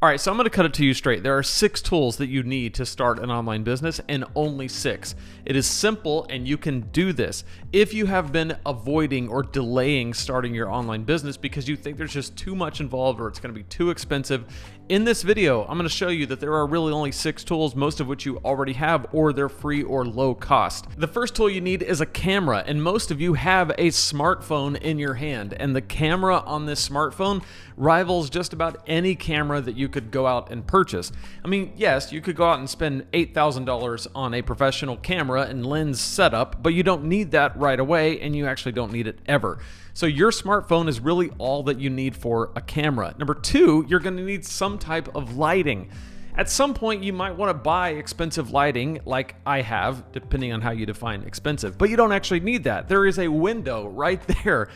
All right, so I'm going to cut it to you straight. There are 6 tools that you need to start an online business, and only 6. It is simple, and you can do this. If you have been avoiding or delaying starting your online business because you think there's just too much involved or it's going to be too expensive, in this video, I'm going to show you that there are really only 6 tools, most of which you already have, or they're free or low cost. The first tool you need is a camera, and most of you have a smartphone in your hand, and the camera on this smartphone rivals just about any camera that you could go out and purchase. I mean, yes, you could go out and spend $8,000 on a professional camera and lens setup, but you don't need that right away, and you actually don't need it ever. So your smartphone is really all that you need for a camera. Number 2, you're going to need some type of lighting. At some point, you might want to buy expensive lighting like I have, depending on how you define expensive, but you don't actually need that. There is a window right there.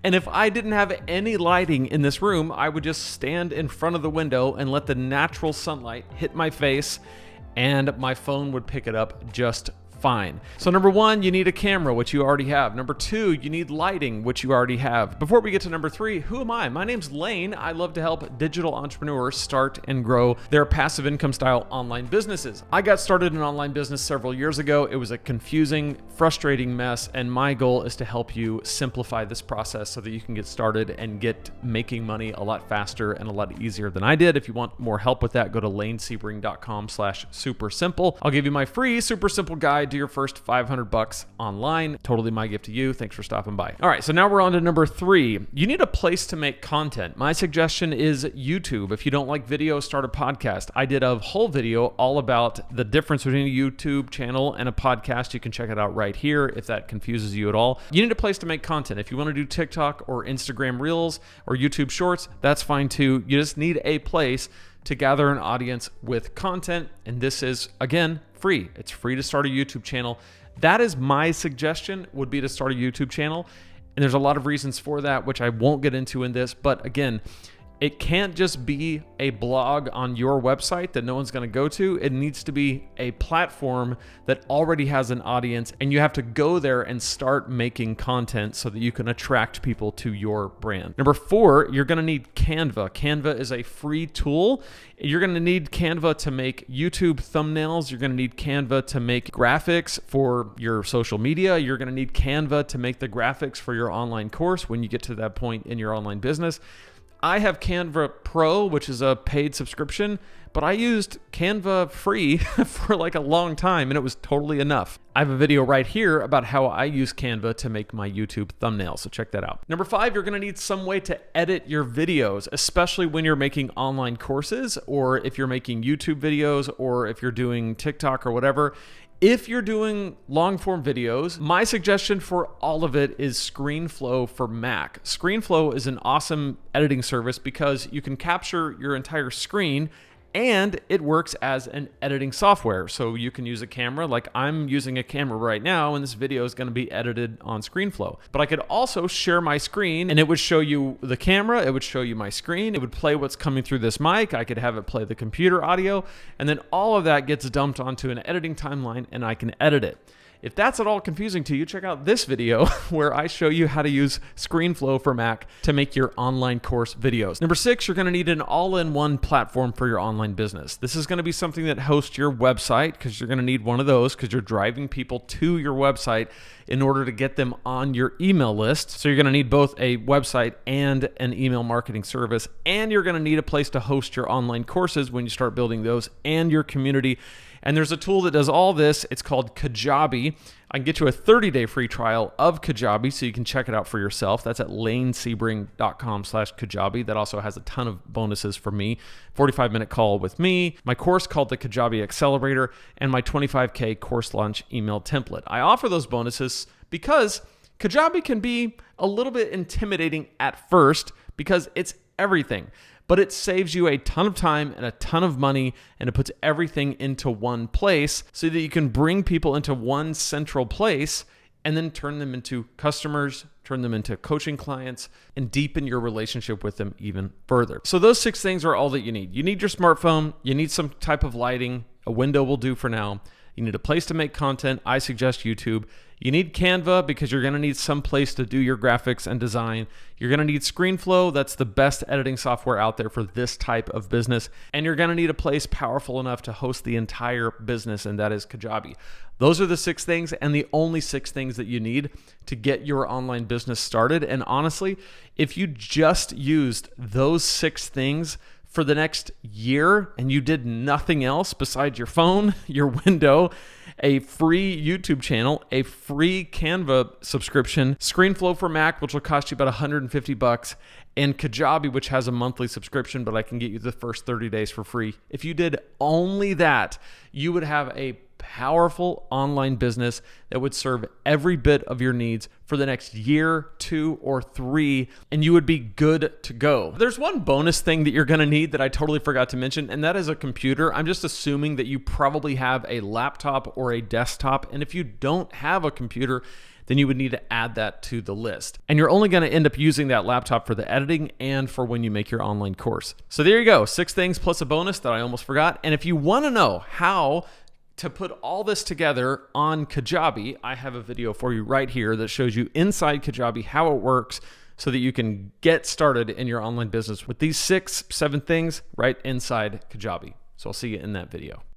And if I didn't have any lighting in this room, I would just stand in front of the window and let the natural sunlight hit my face, and my phone would pick it up just fine. So number 1, you need a camera, which you already have. Number 2, you need lighting, which you already have. Before we get to number 3, who am I? My name's Lane. I love to help digital entrepreneurs start and grow their passive income style online businesses. I got started an online business several years ago. It was a confusing, frustrating mess, and my goal is to help you simplify this process so that you can get started and get making money a lot faster and a lot easier than I did. If you want more help with that, go to lanesebring.com/supersimple. I'll give you my free super simple guide to your first $500 online. Totally my gift to you. Thanks for stopping by. All right, so now we're on to number 3. You need a place to make content. My suggestion is YouTube. If you don't like video, start a podcast. I did a whole video all about the difference between a YouTube channel and a podcast. You can check it out right here if that confuses you at all. You need a place to make content. If you want to do TikTok or Instagram Reels or YouTube Shorts, that's fine too. You just need a place to gather an audience with content, and this is, again, free. It's free to start a YouTube channel. That is my suggestion, would be to start a YouTube channel, and there's a lot of reasons for that, which I won't get into in this, but again, it can't just be a blog on your website that no one's going to go to. It needs to be a platform that already has an audience, and you have to go there and start making content so that you can attract people to your brand. Number 4, you're going to need Canva. Canva is a free tool. You're going to need Canva to make YouTube thumbnails. You're going to need Canva to make graphics for your social media. You're going to need Canva to make the graphics for your online course when you get to that point in your online business. I have Canva Pro, which is a paid subscription, but I used Canva free for like a long time, and it was totally enough. I have a video right here about how I use Canva to make my YouTube thumbnails, so check that out. Number 5, you're gonna need some way to edit your videos, especially when you're making online courses, or if you're making YouTube videos, or if you're doing TikTok or whatever. If you're doing long form videos, my suggestion for all of it is ScreenFlow for Mac. ScreenFlow is an awesome editing service because you can capture your entire screen and it works as an editing software. So you can use a camera, like I'm using a camera right now, and this video is going to be edited on ScreenFlow. But I could also share my screen and it would show you the camera, it would show you my screen, it would play what's coming through this mic, I could have it play the computer audio, and then all of that gets dumped onto an editing timeline and I can edit it. If that's at all confusing to you, check out this video where I show you how to use ScreenFlow for Mac to make your online course videos. Number 6, you're going to need an all-in-one platform for your online business. This is going to be something that hosts your website, because you're going to need one of those because you're driving people to your website in order to get them on your email list. So you're going to need both a website and an email marketing service, and you're going to need a place to host your online courses when you start building those, and your community. And there's a tool that does all this. It's called Kajabi. I can get you a 30-day free trial of Kajabi so you can check it out for yourself. That's at lanesebring.com/Kajabi. That also has a ton of bonuses for me. 45-minute call with me, my course called the Kajabi Accelerator, and my 25K course launch email template. I offer those bonuses because Kajabi can be a little bit intimidating at first because it's everything. But it saves you a ton of time and a ton of money, and it puts everything into one place so that you can bring people into one central place and then turn them into customers, turn them into coaching clients, and deepen your relationship with them even further. So those 6 things are all that you need. You need your smartphone, you need some type of lighting, a window will do for now. You need a place to make content. I suggest YouTube. You need Canva because you're going to need some place to do your graphics and design. You're going to need ScreenFlow. That's the best editing software out there for this type of business. And you're going to need a place powerful enough to host the entire business, and that is Kajabi. Those are the 6 things, and the only 6 things that you need to get your online business started. And honestly, if you just used those 6 things for the next year and you did nothing else besides your phone, your window, a free YouTube channel, a free Canva subscription, ScreenFlow for Mac, which will cost you about $150, and Kajabi, which has a monthly subscription, but I can get you the first 30 days for free. If you did only that, you would have a powerful online business that would serve every bit of your needs for the next year, 2, or 3, and you would be good to go. There's one bonus thing that you're going to need that I totally forgot to mention, and that is a computer. I'm just assuming that you probably have a laptop or a desktop, and if you don't have a computer, then you would need to add that to the list. And you're only going to end up using that laptop for the editing and for when you make your online course. So there you go, 6 things plus a bonus that I almost forgot. And if you want to know how to put all this together on Kajabi, I have a video for you right here that shows you inside Kajabi how it works so that you can get started in your online business with these 6, 7 things right inside Kajabi. So I'll see you in that video.